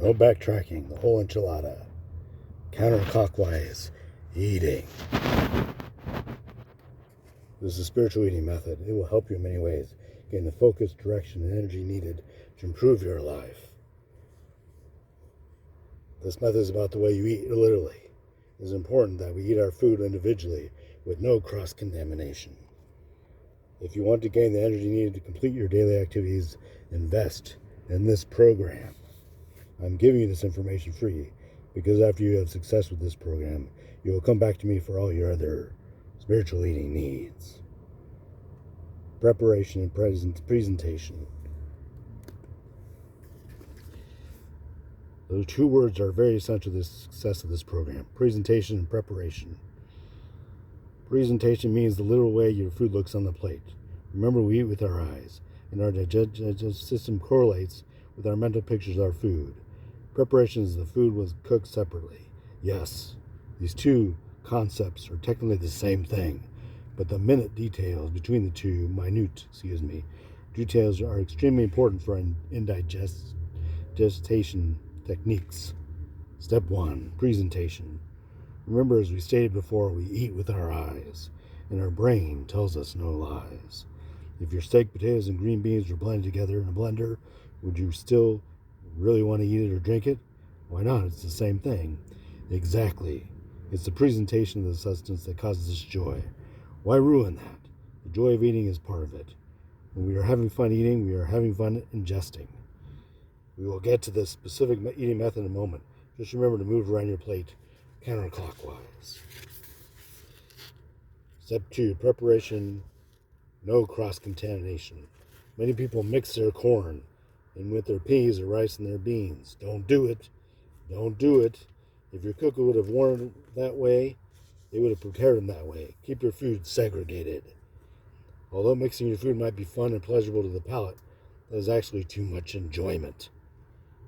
No backtracking, the whole enchilada. Counterclockwise eating. This is a spiritual eating method. It will help you in many ways, gain the focus, direction, and energy needed to improve your life. This method is about the way you eat, literally. It is important that we eat our food individually with no cross-contamination. If you want to gain the energy needed to complete your daily activities, invest in this program. I'm giving you this information free because after you have success with this program, you will come back to me for all your other spiritual eating needs. Preparation and presentation. Those two words are very essential to the success of this program. Presentation and preparation. Presentation means the literal way your food looks on the plate. Remember, we eat with our eyes, and our digestive system correlates with our mental pictures of our food. Preparation is the food was cooked separately. Yes, these two concepts are technically the same thing, but the minute details between the two, details are extremely important for indigestation techniques. Step 1, presentation. Remember, as we stated before, we eat with our eyes, and our brain tells us no lies. If your steak, potatoes, and green beans were blended together in a blender, would you still really want to eat it or drink it? Why not? It's the same thing. Exactly. It's the presentation of the substance that causes us joy. Why ruin that? The joy of eating is part of it. When we are having fun eating, we are having fun ingesting. We will get to the specific eating method in a moment. Just remember to move around your plate counterclockwise. Step 2, preparation, no cross-contamination. Many people mix their corn in with their peas or rice and their beans. Don't do it. Don't do it. If your cooker would have worn that way, they would have prepared them that way. Keep your food segregated. Although mixing your food might be fun and pleasurable to the palate, that is actually too much enjoyment.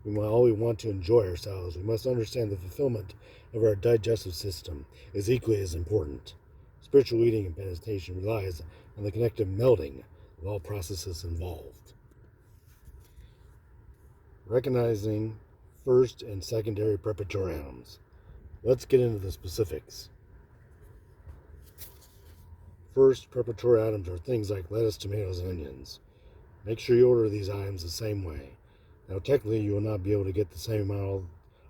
We always want to enjoy ourselves. We must understand the fulfillment of our digestive system is equally as important. Spiritual eating and meditation relies on the connective melding of all processes involved. Recognizing first and secondary preparatory items. Let's get into the specifics. First, preparatory items are things like lettuce, tomatoes, and onions. Make sure you order these items the same way. Now, technically, you will not be able to get the same amount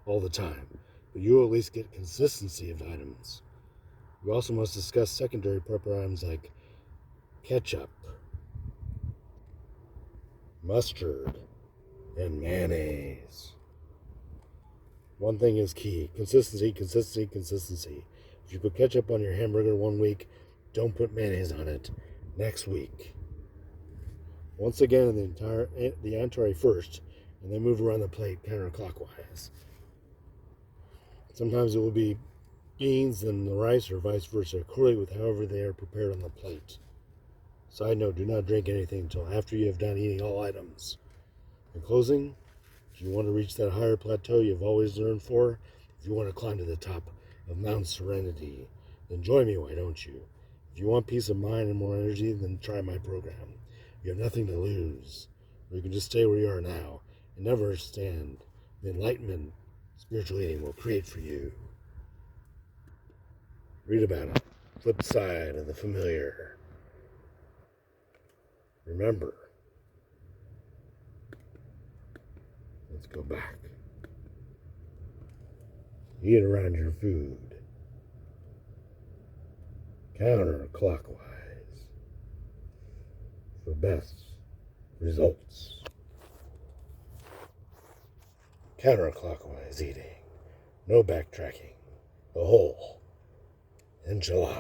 all the time, but you will at least get consistency of items. You also must discuss secondary preparatory items like ketchup, mustard, and mayonnaise. One thing is key: consistency, consistency, consistency. If you put ketchup on your hamburger one week, don't put mayonnaise on it next week. Once again, the entree first, and then move around the plate counterclockwise. Sometimes it will be beans and the rice, or vice versa, correlate with however they are prepared on the plate. Side note, do not drink anything until after you have done eating all items. In closing, if you want to reach that higher plateau you've always yearned for, if you want to climb to the top of Mount Serenity, then join me, why don't you? If you want peace of mind and more energy, then try my program. You have nothing to lose, or you can just stay where you are now and never understand the enlightenment spiritual eating will create for you. Read about it. Flip side of the familiar. Remember, let's go back. Eat around your food. Counterclockwise for best results. Counterclockwise eating. No backtracking. The whole enchilada.